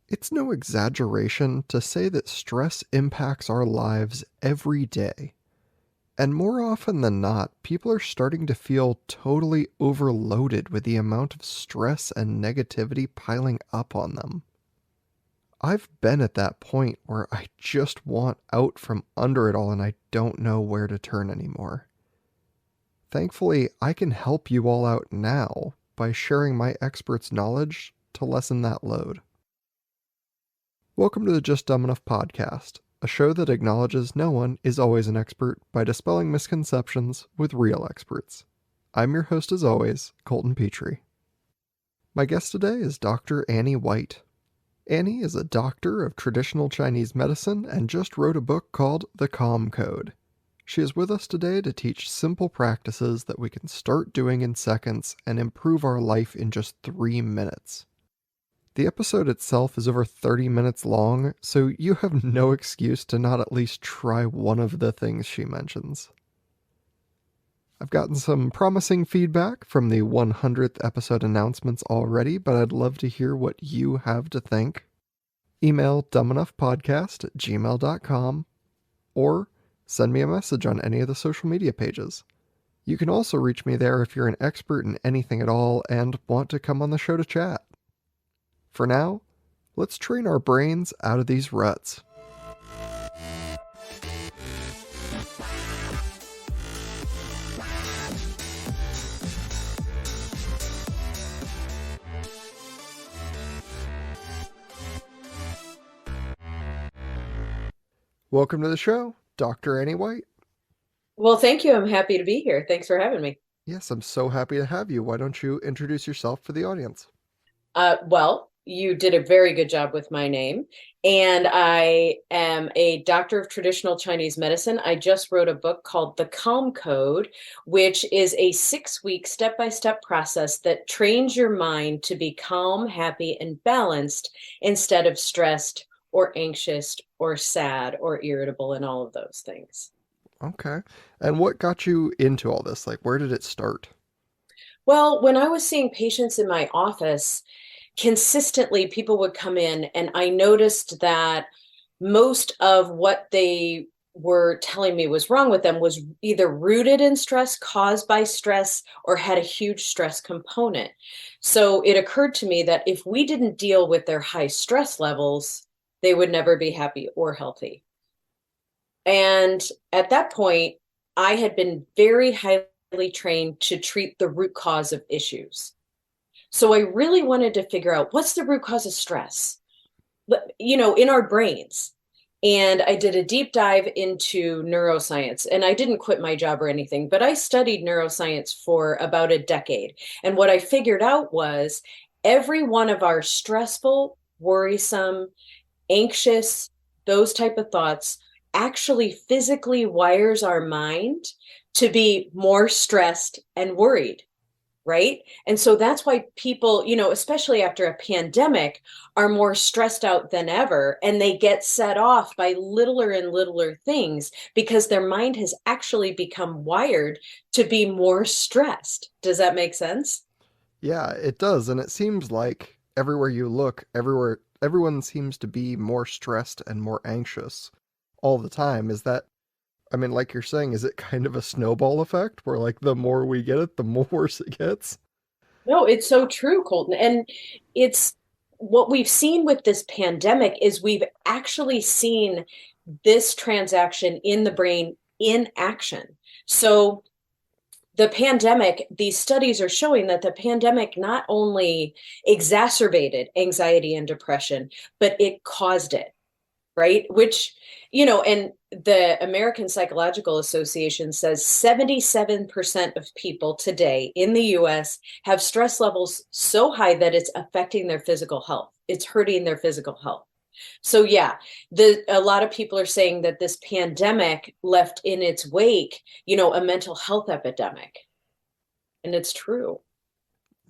It's no exaggeration to say that stress impacts our lives every day. And more often than not, people are starting to feel totally overloaded with the amount of stress and negativity piling up on them. I've been at that point where I just want out from under it all and I don't know where to turn anymore. Thankfully, I can help you all out now by sharing my expert's knowledge to lessen that load. Welcome to the Just Dumb Enough podcast, a show that acknowledges no one is always an expert by dispelling misconceptions with real experts. I'm your host as always, Colton Petrie. My guest today is Dr. Annie White. Annie is a doctor of traditional Chinese medicine and just wrote a book called The Calm Code. She is with us today to teach simple practices that we can start doing in seconds and improve our life in just 3 minutes. The episode itself is over 30 minutes long, so you have no excuse to not at least try one of the things she mentions. I've gotten some promising feedback from the 100th episode announcements already, but I'd love to hear what you have to think. Email dumbenoughpodcast@gmail.com or send me a message on any of the social media pages. You can also reach me there if you're an expert in anything at all and want to come on the show to chat. For now, let's train our brains out of these ruts. Welcome to the show, Dr. Annie White. Well, thank you. I'm happy to be here. Thanks for having me. Yes, I'm so happy to have you. Why don't you introduce yourself for the audience? Well, you did a very good job with my name. And I am a doctor of traditional Chinese medicine. I just wrote a book called The Calm Code, which is a 6-week step-by-step process that trains your mind to be calm, happy, and balanced instead of stressed or anxious or sad or irritable and all of those things. Okay. And what got you into all this? Like, where did it start? Well, when I was seeing patients in my office, consistently people would come in and I noticed that most of what they were telling me was wrong with them was either rooted in stress, caused by stress, or had a huge stress component. So it occurred to me that if we didn't deal with their high stress levels, they would never be happy or healthy. And at that point, I had been very highly trained to treat the root cause of issues. So I really wanted to figure out what's the root cause of stress, in our brains. And I did a deep dive into neuroscience, and I didn't quit my job or anything, but I studied neuroscience for about a decade. And what I figured out was every one of our stressful, worrisome, anxious, those type of thoughts actually physically wires our mind to be more stressed and worried, right? And so that's why people, especially after a pandemic, are more stressed out than ever. And they get set off by littler and littler things because their mind has actually become wired to be more stressed. Does that make sense? Yeah, it does. And it seems like everywhere you look, everyone seems to be more stressed and more anxious all the time. Is that, I mean, like you're saying, is it kind of a snowball effect where like the more we get it, the more worse it gets? No, it's so true, Colton. And it's what we've seen with this pandemic is we've actually seen this transaction in the brain in action. So the pandemic, these studies are showing that the pandemic not only exacerbated anxiety and depression, but it caused it, right? Which, and the American Psychological Association says 77% of people today in the US have stress levels so high that it's affecting their physical health. It's hurting their physical health. So yeah, a lot of people are saying that this pandemic left in its wake, a mental health epidemic. And it's true.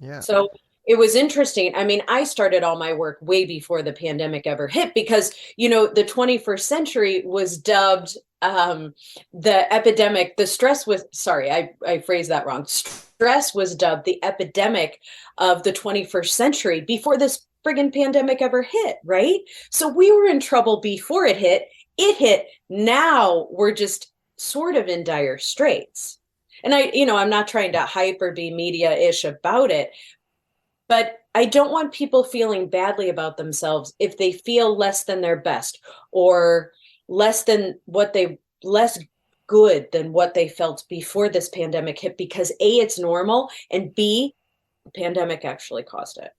Yeah. So it was interesting. I mean, I started all my work way before the pandemic ever hit because, the 21st century was dubbed the epidemic, the stress was, sorry, I phrased that wrong. Stress was dubbed the epidemic of the 21st century before this friggin' pandemic ever hit, right? So we were in trouble before it hit. It hit. Now we're just sort of in dire straits. And I'm not trying to hype or be media-ish about it, but I don't want people feeling badly about themselves if they feel less than their best or less good than what they felt before this pandemic hit, because A, it's normal, and B, the pandemic actually caused it.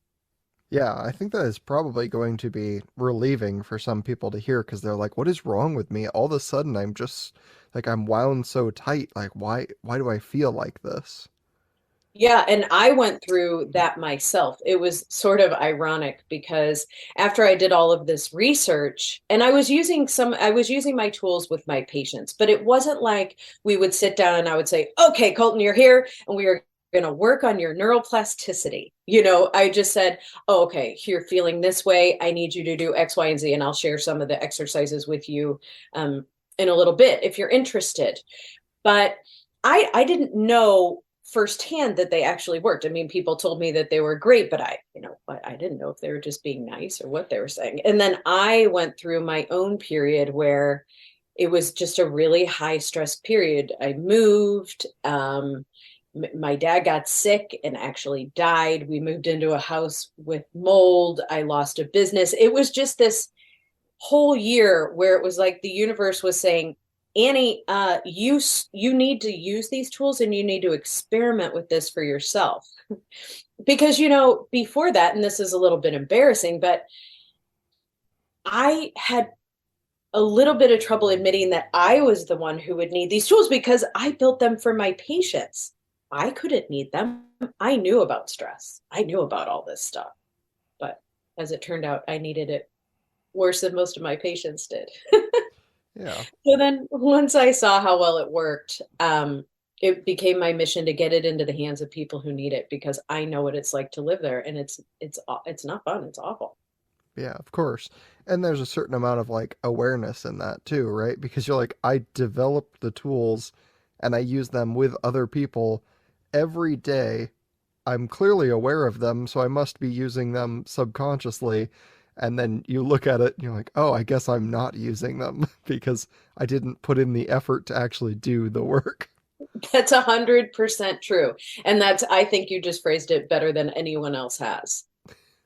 Yeah, I think that is probably going to be relieving for some people to hear because they're like, what is wrong with me? All of a sudden, I'm just like, I'm wound so tight. Like, why do I feel like this? Yeah, and I went through that myself. It was sort of ironic because after I did all of this research, and I was using my tools with my patients, but it wasn't like we would sit down and I would say, "Okay, Colton, you're here, and we are going to work on your neuroplasticity." I just said, "Oh, okay, you're feeling this way. I need you to do X, Y, and Z, and I'll share some of the exercises with you in a little bit if you're interested." But I didn't know firsthand that they actually worked. I mean, people told me that they were great, but I didn't know if they were just being nice or what they were saying. And then I went through my own period where it was just a really high stress period. I moved. My dad got sick and actually died. We moved into a house with mold. I lost a business. It was just this whole year where it was like the universe was saying, Annie, you need to use these tools and you need to experiment with this for yourself. Because before that, and this is a little bit embarrassing, but I had a little bit of trouble admitting that I was the one who would need these tools because I built them for my patients. I couldn't need them. I knew about stress. I knew about all this stuff. But as it turned out, I needed it worse than most of my patients did. Yeah. So then once I saw how well it worked, it became my mission to get it into the hands of people who need it because I know what it's like to live there, and it's not fun. It's awful. Yeah, of course. And there's a certain amount of like awareness in that too, right? Because you're like, I developed the tools and I use them with other people every day. I'm clearly aware of them, so I must be using them subconsciously. And then you look at it and you're like, oh, I guess I'm not using them because I didn't put in the effort to actually do the work. That's 100% true. And I think you just phrased it better than anyone else has.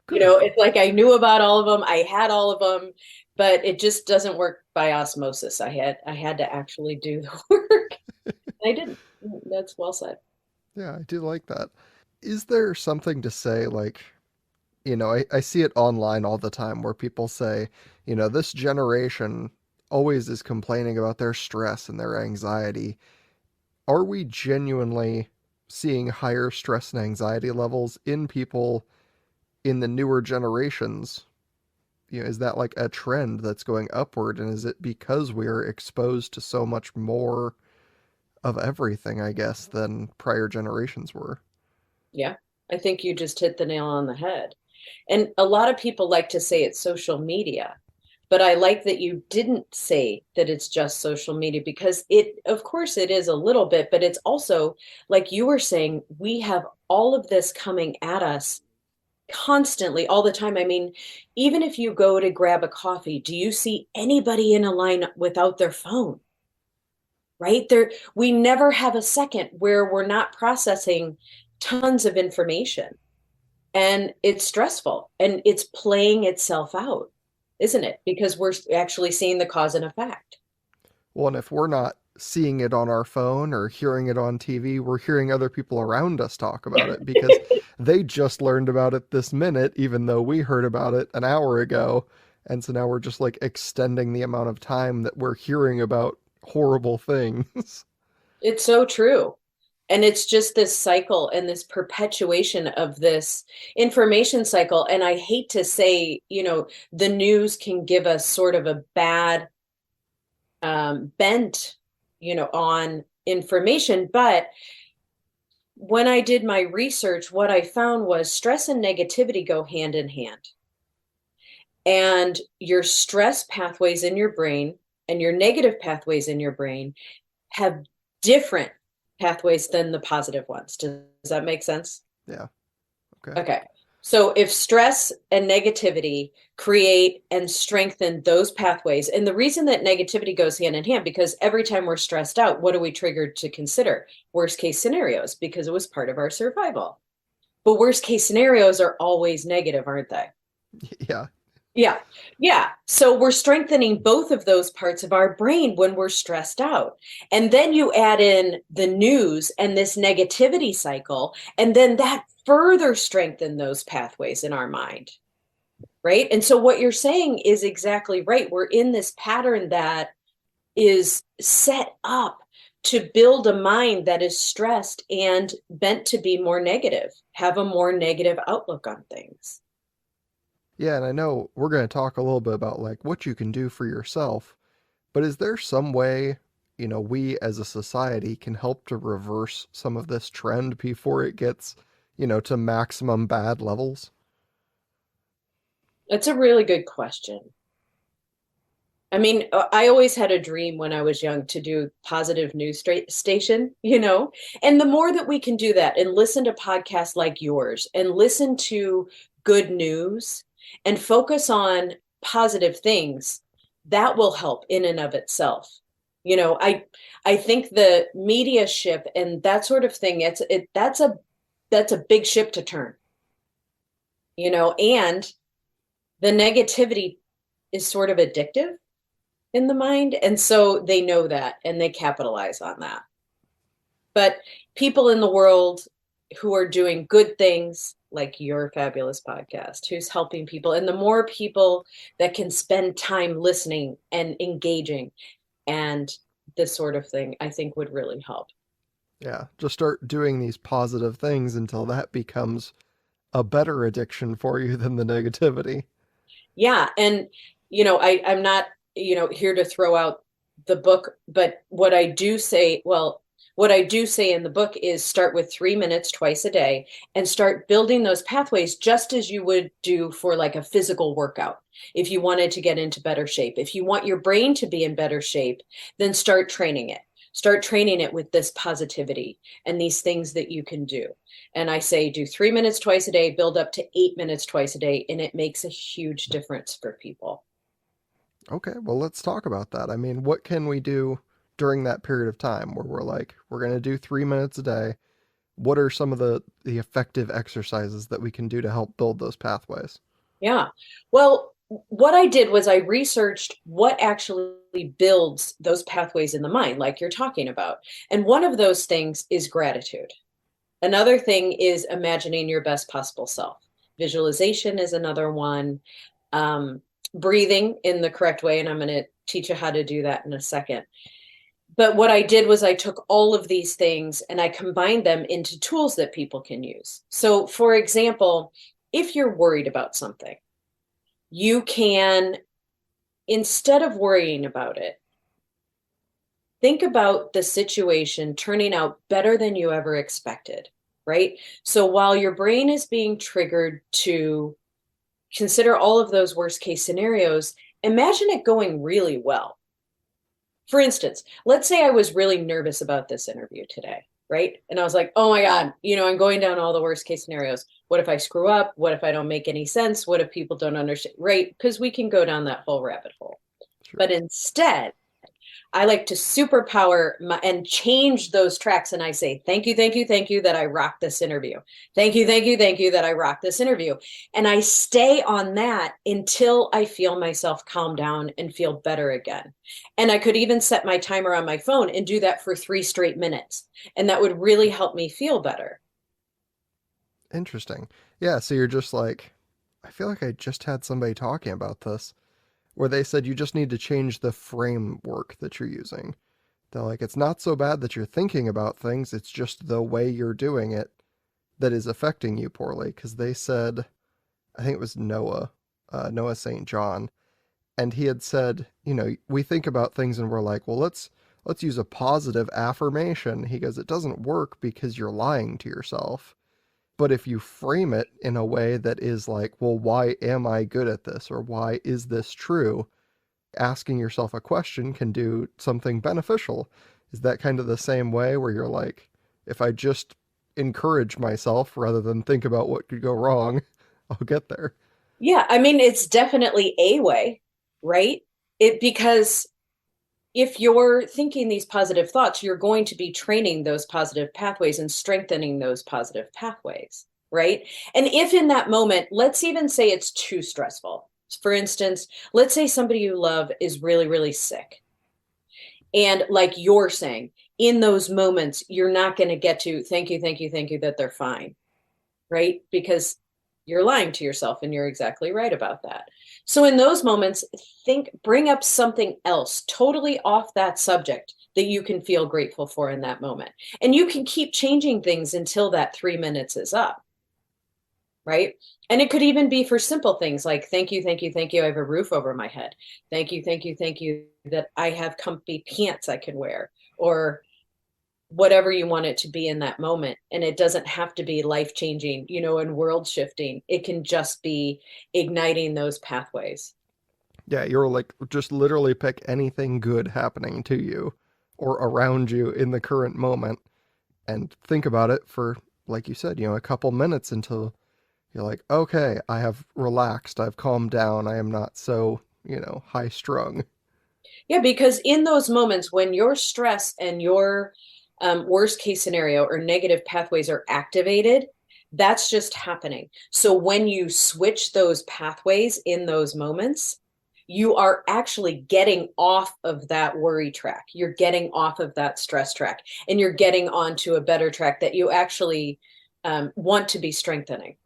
Good. It's like I knew about all of them, I had all of them, but it just doesn't work by osmosis. I had to actually do the work. I didn't. That's well said. Yeah, I do like that. Is there something to say like, I see it online all the time where people say, this generation always is complaining about their stress and their anxiety. Are we genuinely seeing higher stress and anxiety levels in people in the newer generations? Is that like a trend that's going upward? And is it because we are exposed to so much more of everything, I guess, than prior generations were? Yeah, I think you just hit the nail on the head. And a lot of people like to say it's social media, but I like that you didn't say that it's just social media because of course, it is a little bit, but it's also, like you were saying, we have all of this coming at us constantly, all the time. I mean, even if you go to grab a coffee, do you see anybody in a line without their phone? Right there, we never have a second where we're not processing tons of information, and it's stressful and it's playing itself out, isn't it? Because we're actually seeing the cause and effect. Well, and if we're not seeing it on our phone or hearing it on TV, we're hearing other people around us talk about it because they just learned about it this minute, even though we heard about it an hour ago. And so now we're just like extending the amount of time that we're hearing about horrible things. It's so true. And it's just this cycle and this perpetuation of this information cycle. And I hate to say, the news can give us sort of a bad bent, on information. But when I did my research, what I found was stress and negativity go hand in hand. And your stress pathways in your brain and your negative pathways in your brain have different pathways than the positive ones. Does that make sense? Yeah. Okay. Okay. So if stress and negativity create and strengthen those pathways, and the reason that negativity goes hand in hand, because every time we're stressed out, what are we triggered to consider? Worst case scenarios, because it was part of our survival. But worst case scenarios are always negative, aren't they? Yeah. Yeah. Yeah. So we're strengthening both of those parts of our brain when we're stressed out. And then you add in the news and this negativity cycle, and then that further strengthen those pathways in our mind. Right. And so what you're saying is exactly right. We're in this pattern that is set up to build a mind that is stressed and bent to be more negative, have a more negative outlook on things. Yeah, and I know we're going to talk a little bit about like what you can do for yourself, but is there some way, we as a society can help to reverse some of this trend before it gets, to maximum bad levels? That's a really good question. I mean, I always had a dream when I was young to do positive news station, and the more that we can do that and listen to podcasts like yours and listen to good news and focus on positive things, that will help in and of itself. I think the media ship and that sort of thing, that's a big ship to turn, and the negativity is sort of addictive in the mind. And so they know that and they capitalize on that. But people in the world who are doing good things, like your fabulous podcast, who's helping people, and the more people that can spend time listening and engaging and this sort of thing, I think would really help. Yeah, just start doing these positive things until that becomes a better addiction for you than the negativity. Yeah. And, I'm not, here to throw out the book, but what I do say in the book is start with 3 minutes twice a day and start building those pathways just as you would do for like a physical workout. If you wanted to get into better shape, if you want your brain to be in better shape, then start training it. Start training it with this positivity and these things that you can do. And I say do 3 minutes twice a day, build up to 8 minutes twice a day, and it makes a huge difference for people. Okay, well, let's talk about that. I mean, what can we do during that period of time where we're like, we're going to do 3 minutes a day? What are some of the effective exercises that we can do to help build those pathways? Yeah. Well, what I did was I researched what actually builds those pathways in the mind, like you're talking about. And one of those things is gratitude. Another thing is imagining your best possible self. Visualization is another one. Um, Breathing in the correct way. And I'm going to teach you how to do that in a second. But what I did was I took all of these things and I combined them into tools that people can use. So, for example, if you're worried about something, you can, instead of worrying about it, think about the situation turning out better than you ever expected, right? So while your brain is being triggered to consider all of those worst case scenarios, imagine it going really well. For instance, let's say I was really nervous about this interview today, right? And I was like, oh my God, I'm going down all the worst case scenarios. What if I screw up? What if I don't make any sense? What if people don't understand? Right? Because we can go down that whole rabbit hole. Sure. But instead, I like to superpower and change those tracks. And I say, thank you, thank you, thank you that I rocked this interview. Thank you that I rocked this interview. And I stay on that until I feel myself calm down and feel better again. And I could even set my timer on my phone and do that for 3 straight minutes. And that would really help me feel better. Interesting. Yeah, so you're just like, I feel like I just had somebody talking about this where they said you just need to change the framework that you're using. They're like, it's not so bad that you're thinking about things, it's just the way you're doing it that is affecting you poorly. Because they said, I think it was Noah St. John, and he had said, we think about things and we're like, well, let's use a positive affirmation. He goes, it doesn't work because you're lying to yourself. But if you frame it in a way that is like, well, why am I good at this? Or why is this true? Asking yourself a question can do something beneficial. Is that kind of the same way where you're like, if I just encourage myself rather than think about what could go wrong, I'll get there. Yeah, I mean, it's definitely a way, right? Because if you're thinking these positive thoughts, you're going to be training those positive pathways and strengthening those positive pathways, right? And if in that moment, let's even say it's too stressful. For instance, let's say somebody you love is really, really sick. And like you're saying, in those moments, you're not going to get to thank you that they're fine, right? Because you're lying to yourself and you're exactly right about that. So in those moments, bring up something else totally off that subject that you can feel grateful for in that moment. And you can keep changing things until that 3 minutes is up, right? And it could even be for simple things like thank you, I have a roof over my head. Thank you that I have comfy pants I can wear, or whatever you want it to be in that moment. And it doesn't have to be life changing, and world shifting. It can just be igniting those pathways. Yeah, you're like just literally pick anything good happening to you or around you in the current moment and think about it for, like you said, a couple minutes until you're like, okay, I have relaxed, I've calmed down, I am not so, high strung. Yeah, because in those moments when your stress and your worst case scenario or negative pathways are activated, that's just happening. So when you switch those pathways in those moments, you are actually getting off of that worry track. You're getting off of that stress track, and you're getting onto a better track that you actually want to be strengthening,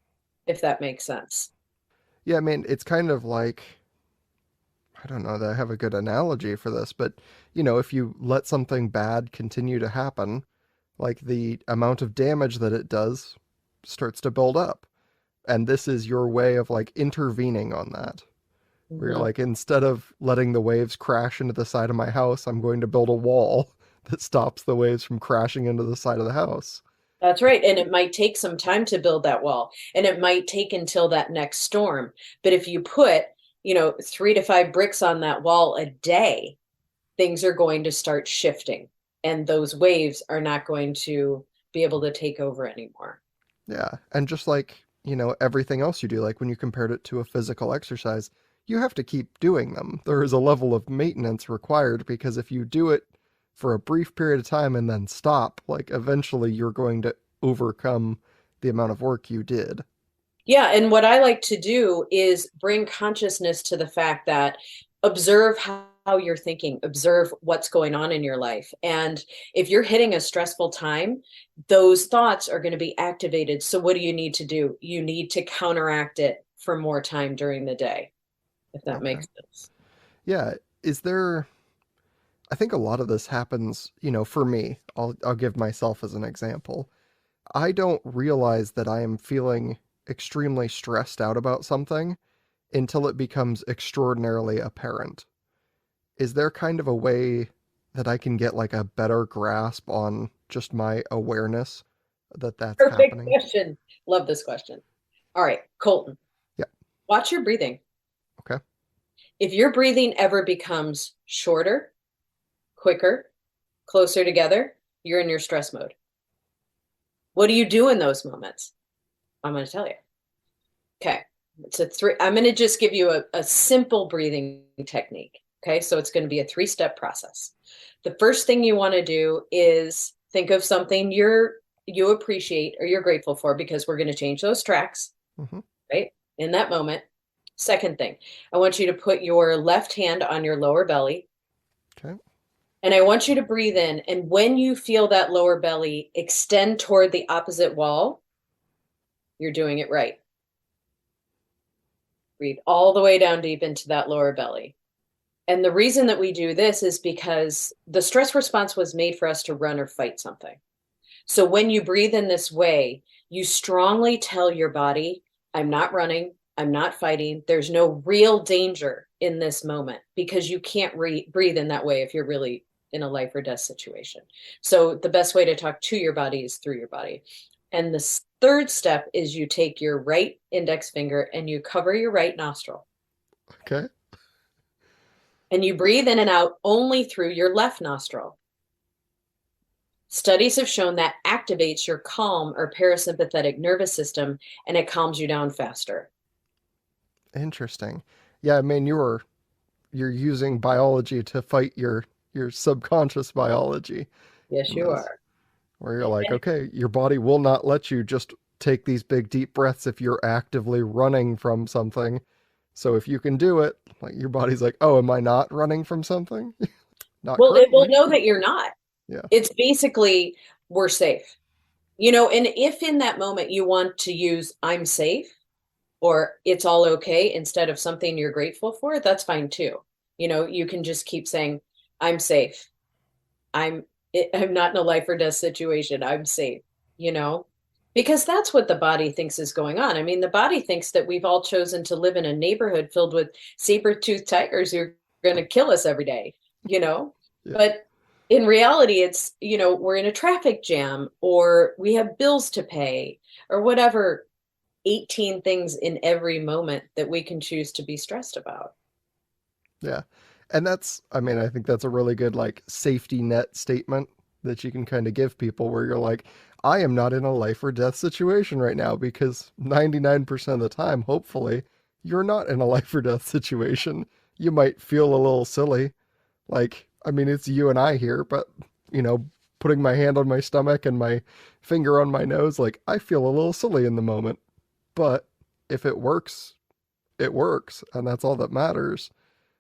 if that makes sense. Yeah, I mean, it's kind of like, I don't know that I have a good analogy for this, but if you let something bad continue to happen, like the amount of damage that it does starts to build up. And this is your way of like intervening on that. Where you're Mhm. like, instead of letting the waves crash into the side of my house, I'm going to build a wall that stops the waves from crashing into the side of the house. That's right. And it might take some time to build that wall, and it might take until that next storm. But if you put, 3 to 5 bricks on that wall a day, things are going to start shifting, and those waves are not going to be able to take over anymore. Yeah. And just like, everything else you do, like when you compared it to a physical exercise, you have to keep doing them. There is a level of maintenance required because if you do it for a brief period of time and then stop, like eventually you're going to overcome the amount of work you did. Yeah, and what I like to do is bring consciousness to the fact that observe how you're thinking, observe what's going on in your life. And if you're hitting a stressful time, those thoughts are going to be activated. So what do you need to do? You need to counteract it for more time during the day, if that Okay. makes sense. Yeah. Is there I think a lot of this happens, for me. I'll give myself as an example. I don't realize that I am feeling extremely stressed out about something until it becomes extraordinarily apparent. Is there kind of a way that I can get like a better grasp on just my awareness that that's Perfect happening? question. Love this question. All right, Colton, Yeah. watch your breathing. Okay. If your breathing ever becomes shorter, quicker, closer together, you're in your stress mode. What do you do in those moments? I'm going to tell you. Okay. I'm going to just give you a simple breathing technique. Okay. So it's going to be a 3 step process. The first thing you want to do is think of something you appreciate or you're grateful for, because we're going to change those tracks, Mm-hmm. right? In that moment. Second thing, I want you to put your left hand on your lower belly, Okay. and I want you to breathe in. And when you feel that lower belly extend toward the opposite wall, you're doing it right. Breathe all the way down deep into that lower belly. And the reason that we do this is because the stress response was made for us to run or fight something. So when you breathe in this way, you strongly tell your body, I'm not running, I'm not fighting. There's no real danger in this moment, because you can't breathe in that way if you're really in a life or death situation. So the best way to talk to your body is through your body. And the third step is you take your right index finger and you cover your right nostril, Okay. and you breathe in and out only through your left nostril. Studies have shown that activates your calm or parasympathetic nervous system and it calms you down faster. Interesting. Yeah, I mean you're using biology to fight your subconscious biology Yes, in you this, are. where you're like, And okay, your body will not let you just take these big deep breaths if you're actively running from something. So if you can do it, like your body's like, oh, am I not running from something? Not well, it will currently. know that you're not. Yeah. It's basically, we're safe. And if in that moment you want to use I'm safe or it's all okay instead of something you're grateful for, that's fine too. You can just keep saying, I'm safe. I'm I'm not in a life or death situation. I'm safe, you know? Because that's what the body thinks is going on. I mean, the body thinks that we've all chosen to live in a neighborhood filled with saber-toothed tigers who are going to kill us every day, you know? Yeah. But in reality, it's, we're in a traffic jam or we have bills to pay or whatever 18 things in every moment that we can choose to be stressed about. Yeah. And that's, I mean, I think that's a really good like safety net statement that you can kind of give people where you're like, I am not in a life or death situation right now because 99% of the time, hopefully, you're not in a life or death situation. You might feel a little silly. Like, I mean, it's you and I here, but, you know, putting my hand on my stomach and my finger on my nose, like, I feel a little silly in the moment. But if it works, it works. And that's all that matters.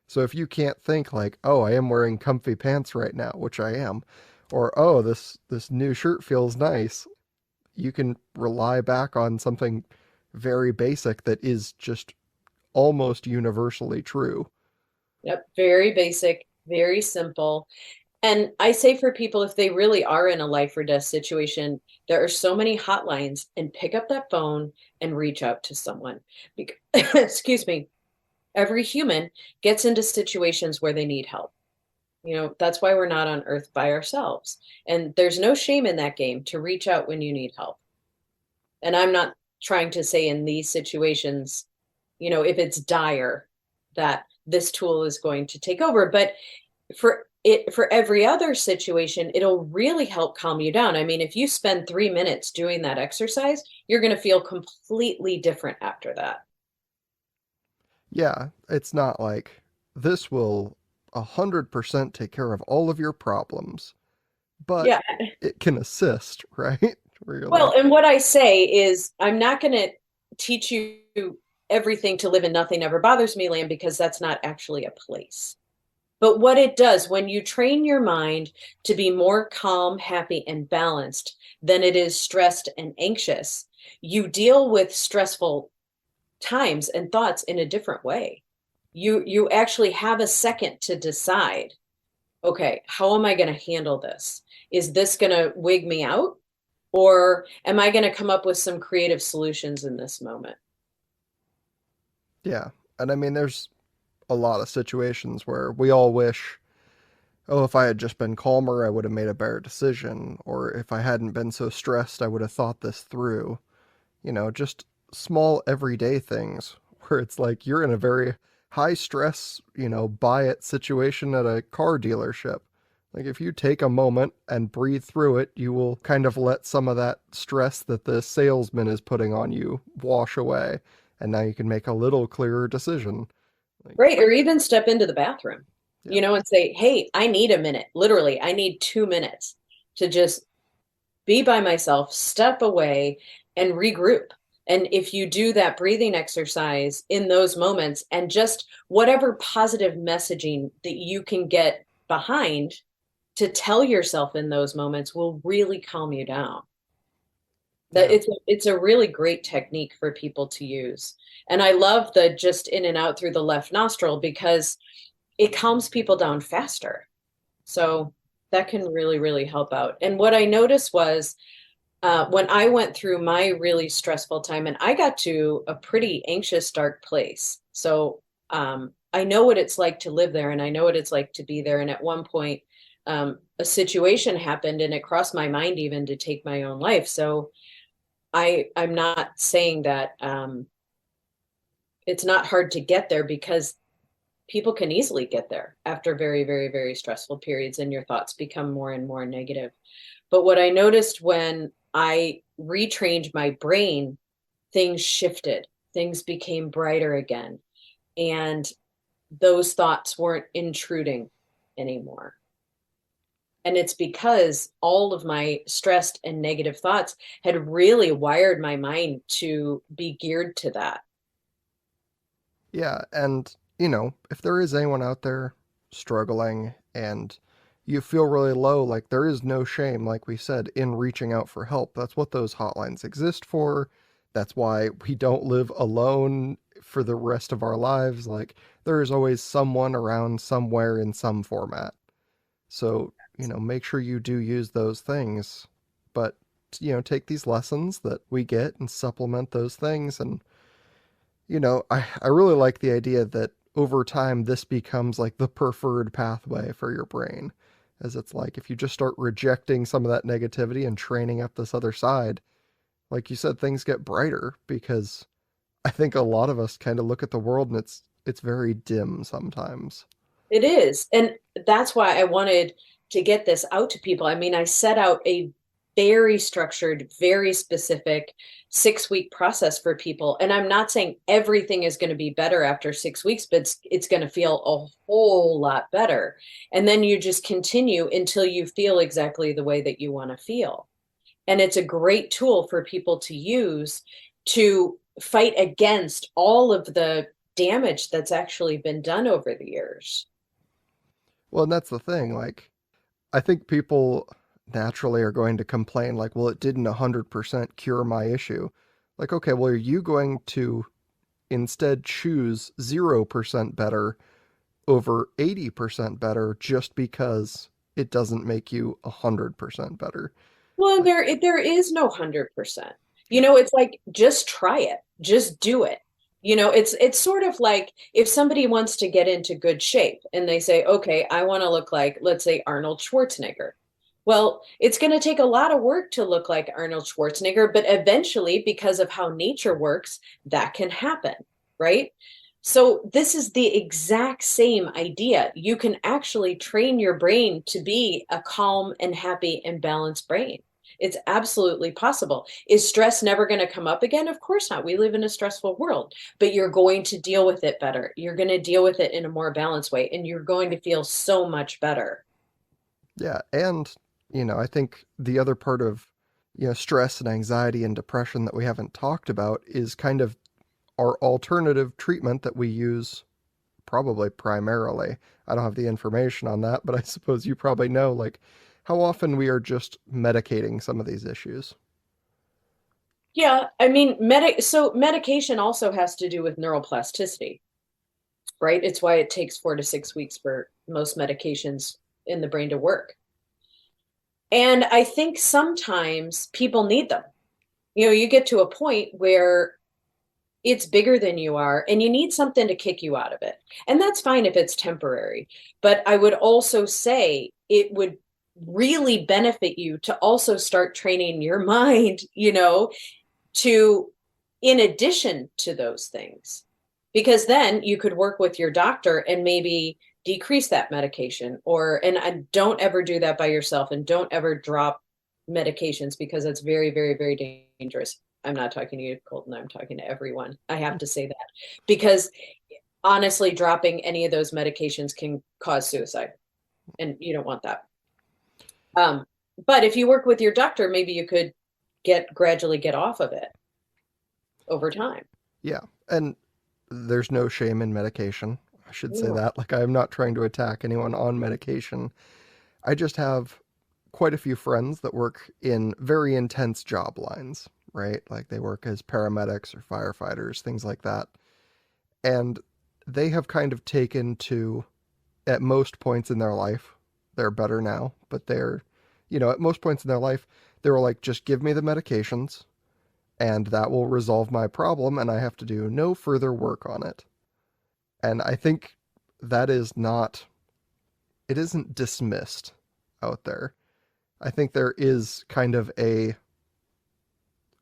So if you can't think like, "Oh, I am wearing comfy pants right now," which I am, or "Oh, this new shirt feels nice," you can rely back on something very basic that is just almost universally true. Yep, very basic, very simple. And I say for people, if they really are in a life or death situation, there are so many hotlines and pick up that phone and reach out to someone. Excuse me. Every human gets into situations where they need help. That's why we're not on earth by ourselves. And there's no shame in that game to reach out when you need help. And I'm not trying to say in these situations, if it's dire, that this tool is going to take over. But for every other situation, it'll really help calm you down. I mean, if you spend 3 minutes doing that exercise, you're going to feel completely different after that. Yeah, it's not like this will 100% take care of all of your problems, but Yeah. it can assist, right? Where you're Well, like, and what I say is, I'm not going to teach you everything to live in nothing ever bothers me land because that's not actually a place. But what it does when you train your mind to be more calm, happy, and balanced than it is stressed and anxious, you deal with stressful times and thoughts in a different way. You actually have a second to decide, okay, how am I going to handle this? Is this going to wig me out? Or am I going to come up with some creative solutions in this moment? yeah. And I mean, there's a lot of situations where we all wish, oh, if I had just been calmer, I would have made a better decision. Or if I hadn't been so stressed, I would have thought this through. Just small everyday things where it's like you're in a very high stress, buy it situation at a car dealership. Like if you take a moment and breathe through it, you will kind of let some of that stress that the salesman is putting on you wash away. And now you can make a little clearer decision. Like, Right. Or even step into the bathroom, yeah, and say, hey, I need a minute. Literally, I need 2 minutes to just be by myself, step away, and regroup. And if you do that breathing exercise in those moments and just whatever positive messaging that you can get behind to tell yourself in those moments will really calm you down. That yeah, it's a really great technique for people to use. And I love the just in and out through the left nostril because it calms people down faster. So that can really, really help out. And what I noticed was when I went through my really stressful time, and I got to a pretty anxious, dark place. So I know what it's like to live there, and I know what it's like to be there. And at one point, a situation happened, and it crossed my mind even to take my own life. So I'm not saying that it's not hard to get there because people can easily get there after very, very, very stressful periods, and your thoughts become more and more negative. But what I noticed when I retrained my brain, things shifted, things became brighter again. And those thoughts weren't intruding anymore. And it's because all of my stressed and negative thoughts had really wired my mind to be geared to that. Yeah, and if there is anyone out there struggling and you feel really low, like there is no shame, like we said, in reaching out for help. That's what those hotlines exist for. That's why we don't live alone for the rest of our lives. Like there is always someone around somewhere in some format. So, make sure you do use those things. But, take these lessons that we get and supplement those things. And, I really like the idea that over time this becomes like the preferred pathway for your brain. As it's like if you just start rejecting some of that negativity and training up this other side, like you said, things get brighter because I think a lot of us kind of look at the world and it's very dim sometimes. It is. And that's why I wanted to get this out to people. I mean, I set out a very structured, very specific 6 week process for people. And I'm not saying everything is going to be better after 6 weeks, but it's going to feel a whole lot better. And then you just continue until you feel exactly the way that you want to feel. And it's a great tool for people to use to fight against all of the damage that's actually been done over the years. Well, and that's the thing. Like, I think people naturally are going to complain, like, well, it didn't 100% cure my issue. Like, okay, well, are you going to instead choose 0% better over 80% better just because it doesn't make you 100% better? Well, Like, there is no 100%. yeah. It's like just try it, just do it. It's sort of like if somebody wants to get into good shape and they say, "Okay, I want to look like, let's say, Arnold Schwarzenegger." Well, it's going to take a lot of work to look like Arnold Schwarzenegger, but eventually, because of how nature works, that can happen, right? So, this is the exact same idea. You can actually train your brain to be a calm and happy and balanced brain. It's absolutely possible. Is stress never going to come up again? Of course not. We live in a stressful world, but you're going to deal with it better. You're going to deal with it in a more balanced way, and you're going to feel so much better. Yeah. And, I think the other part of, stress and anxiety and depression that we haven't talked about is kind of our alternative treatment that we use probably primarily. I don't have the information on that, but I suppose you probably know, like, how often we are just medicating some of these issues. Yeah, I mean, medication also has to do with neuroplasticity, right? It's why it takes 4 to 6 weeks for most medications in the brain to work. And I think sometimes people need them. You get to a point where it's bigger than you are and you need something to kick you out of it. And that's fine if it's temporary. But I would also say it would really benefit you to also start training your mind, to in addition to those things, because then you could work with your doctor and maybe decrease that medication, and don't ever do that by yourself, and don't ever drop medications, because it's very, very, very dangerous. I'm not talking to you, Colton, I'm talking to everyone. I have to say that, because honestly, dropping any of those medications can cause suicide, and you don't want that. um, but if you work with your doctor, maybe you could gradually get off of it over time. Yeah. And there's no shame in medication. I should say No. that. Like, I'm not trying to attack anyone on medication. I just have quite a few friends that work in very intense job lines, right? Like, they work as paramedics or firefighters, things like that. And they have kind of taken to, at most points in their life, they're better now, but at most points in their life, they were like, just give me the medications and that will resolve my problem, and I have to do no further work on it. And I think that is not, it isn't dismissed out there. I think there is kind of a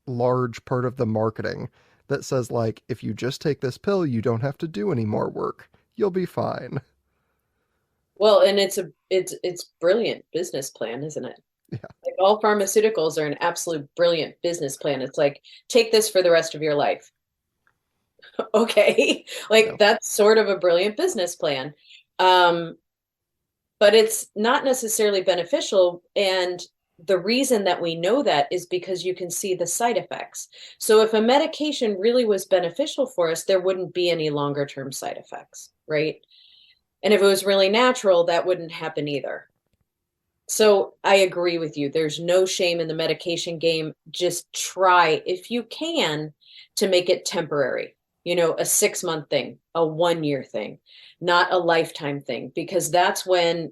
large part of the marketing that says, like, if you just take this pill, you don't have to do any more work. You'll be fine. Well, and it's brilliant business plan, isn't it? Yeah. Like, all pharmaceuticals are an absolute brilliant business plan. It's like, take this for the rest of your life. Okay. Like Yeah. that's sort of a brilliant business plan. Um, but it's not necessarily beneficial. And the reason that we know that is because you can see the side effects. So if a medication really was beneficial for us, there wouldn't be any longer term side effects, right? And if it was really natural, that wouldn't happen either. So I agree with you. There's no shame in the medication game. Just try, if you can, to make it temporary. A 6 month thing, a 1 year thing, not a lifetime thing, because that's when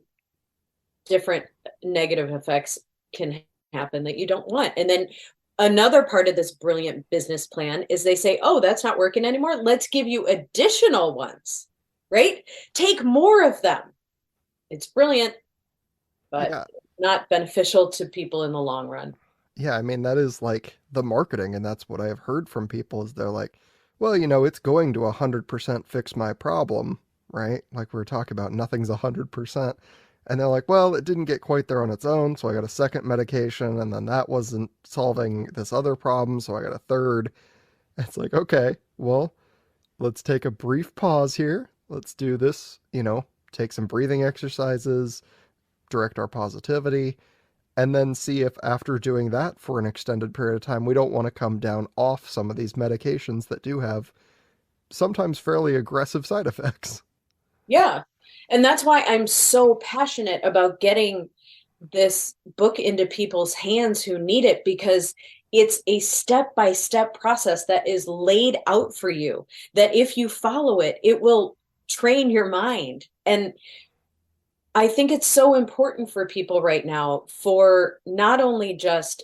different negative effects can happen that you don't want. And then another part of this brilliant business plan is they say, oh, that's not working anymore. Let's give you additional ones, right? Take more of them. It's brilliant, but Yeah. not beneficial to people in the long run. Yeah, I mean that is like the marketing, and that's what I have heard from people is they're like, well, it's going to 100% fix my problem, right? Like we were talking about, nothing's 100%. And they're like, well, it didn't get quite there on its own, so I got a second medication, and then that wasn't solving this other problem, so I got a third. It's like, okay, well, let's take a brief pause here. Let's do this, take some breathing exercises, direct our positivity, and then see if after doing that for an extended period of time, we don't want to come down off some of these medications that do have sometimes fairly aggressive side effects. Yeah. And that's why I'm so passionate about getting this book into people's hands who need it, because it's a step by step process that is laid out for you, that if you follow it, it will train your mind. And I think it's so important for people right now for not only just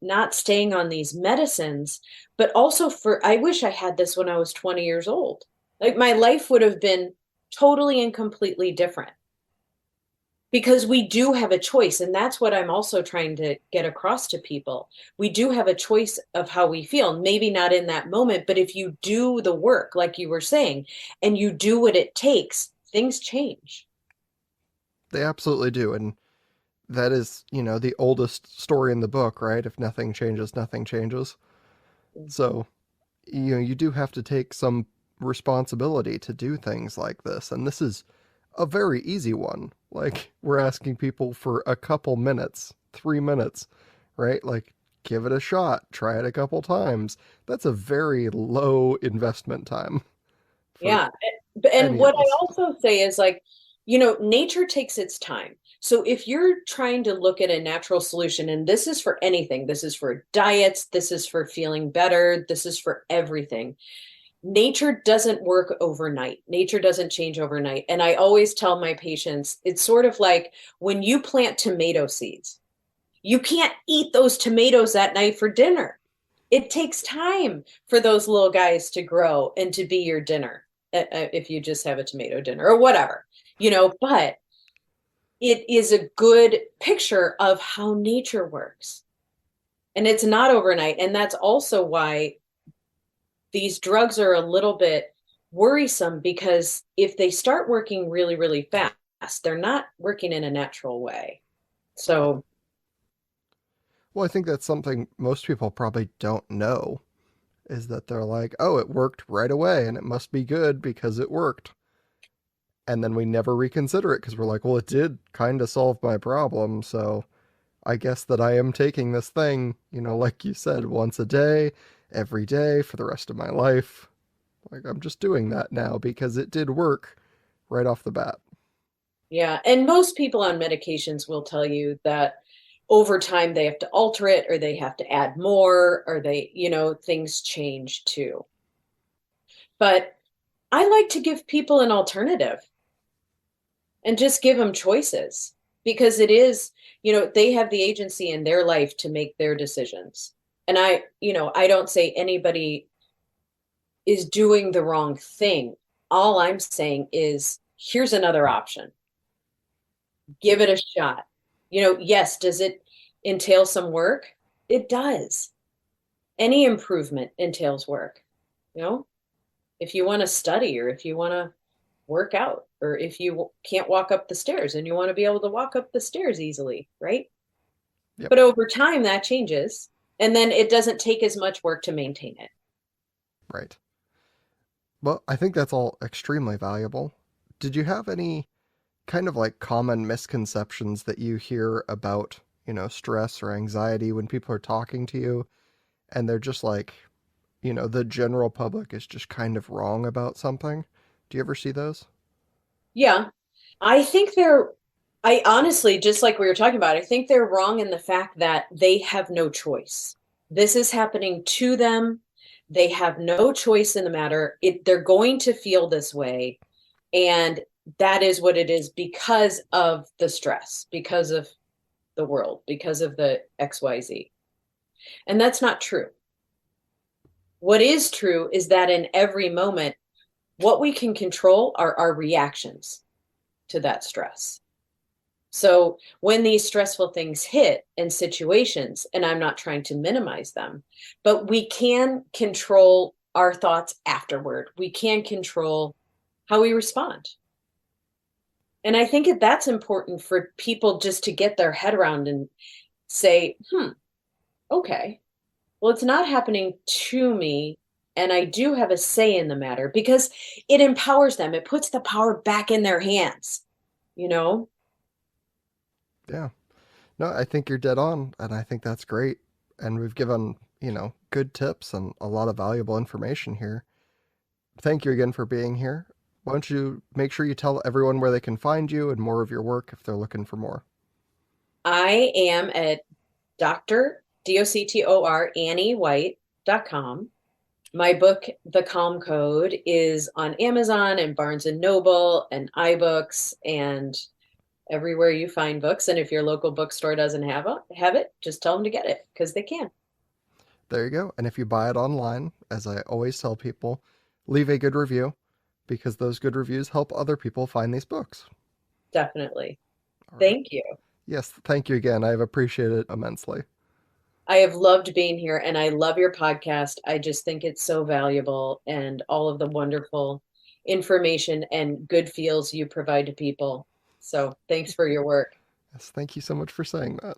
not staying on these medicines, but also for, I wish I had this when I was 20 years old. Like my life would have been totally and completely different because we do have a choice. And that's what I'm also trying to get across to people. We do have a choice of how we feel, maybe not in that moment, but if you do the work, like you were saying, and you do what it takes, things change. They absolutely do. And that is, the oldest story in the book, right? If nothing changes, nothing changes. Mhm. So, you do have to take some responsibility to do things like this. And this is a very easy one. Like, we're asking people for a couple minutes, 3 minutes, right? Like, give it a shot, try it a couple times. That's a very low investment time for Yeah. And any of what I us. also say is like, nature takes its time. So if you're trying to look at a natural solution, and this is for anything, this is for diets, this is for feeling better, this is for everything. Nature doesn't work overnight. Nature doesn't change overnight. And I always tell my patients, it's sort of like when you plant tomato seeds, you can't eat those tomatoes that night for dinner. It takes time for those little guys to grow and to be your dinner if you just have a tomato dinner or whatever, but it is a good picture of how nature works. And it's not overnight. And that's also why these drugs are a little bit worrisome, because if they start working really, really fast, they're not working in a natural way. Yeah. So, Well, I think that's something most people probably don't know is that they're like, oh, it worked right away and it must be good because it worked. And then we never reconsider it because we're like, well, it did kind of solve my problem. So I guess that I am taking this thing, like you said, once a day, every day for the rest of my life. Like, I'm just doing that now because it did work right off the bat. yeah. And most people on medications will tell you that over time they have to alter it or they have to add more or things change too. But I like to give people an alternative and just give them choices, because it is, they have the agency in their life to make their decisions. And I don't say anybody is doing the wrong thing. All I'm saying is here's another option. Give it a shot. Yes, does it entail some work? It does. Any improvement entails work. You know, if you want to study or if you want to work out or if you can't walk up the stairs and you want to be able to walk up the stairs easily, right? Yep. But over time, that changes. And then it doesn't take as much work to maintain it. Right. Well, I think that's all extremely valuable. Did you have any kind of like common misconceptions that you hear about, stress or anxiety when people are talking to you and they're just like, the general public is just kind of wrong about something? Do you ever see those? Yeah. I think they're, I honestly, just like we were talking about, I think they're wrong in the fact that they have no choice. This is happening to them. They have no choice in the matter. They're going to feel this way. And that is what it is because of the stress, because of the world, because of the XYZ. And that's not true. What is true is that in every moment, what we can control are our reactions to that stress. So when these stressful things hit in situations, and I'm not trying to minimize them, but we can control our thoughts afterward. We can control how we respond. And I think that that's important for people just to get their head around and say, okay, well, it's not happening to me. And I do have a say in the matter because it empowers them. It puts the power back in their hands, you know? Yeah. No, I think you're dead on, and I think that's great. And we've given, good tips and a lot of valuable information here. Thank you again for being here. Why don't you make sure you tell everyone where they can find you and more of your work if they're looking for more? I am at Doctor AnnieWhite.com. My book, The Calm Code, is on Amazon and Barnes and Noble and iBooks and everywhere you find books. And if your local bookstore doesn't have it, just tell them to get it because they can. There you go. And if you buy it online, as I always tell people, leave a good review because those good reviews help other people find these books. Definitely. All right. Thank you. Yes, thank you again. I have appreciated it immensely. I have loved being here and I love your podcast. I just think it's so valuable and all of the wonderful information and good feels you provide to people. So thanks for your work. Yes, thank you so much for saying that.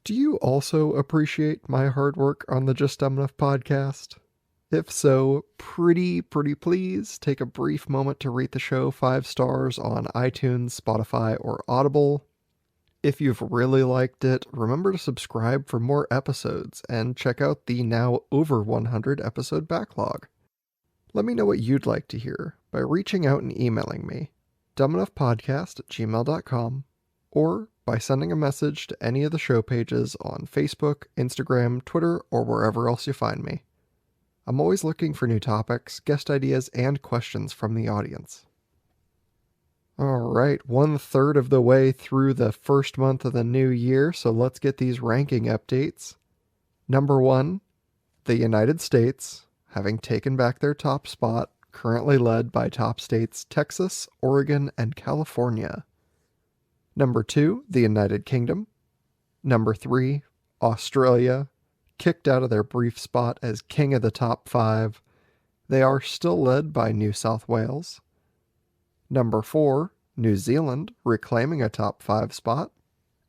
Do you also appreciate my hard work on the Just Dumb Enough podcast? If so, pretty please take a brief moment to rate the show 5 stars on iTunes, Spotify, or Audible. If you've really liked it, remember to subscribe for more episodes and check out the now over 100 episode backlog. Let me know what you'd like to hear by reaching out and emailing me, dumbenoughpodcast@gmail.com, or by sending a message to any of the show pages on Facebook, Instagram, Twitter, or wherever else you find me. I'm always looking for new topics, guest ideas, and questions from the audience. Alright, 1/3 of the way through the first month of the new year, so let's get these ranking updates. Number 1, the United States, having taken back their top spot, currently led by top states Texas, Oregon, and California. Number 2, the United Kingdom. Number 3, Australia, kicked out of their brief spot as king of the top 5. They are still led by New South Wales. Number 4, New Zealand, reclaiming a top 5 spot.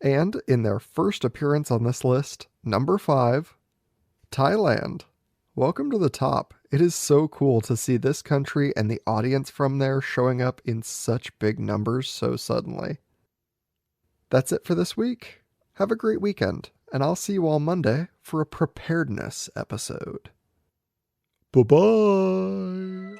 And in their first appearance on this list, number 5, Thailand. Welcome to the top. It is so cool to see this country and the audience from there showing up in such big numbers so suddenly. That's it for this week. Have a great weekend, and I'll see you all Monday for a preparedness episode. Bye-bye!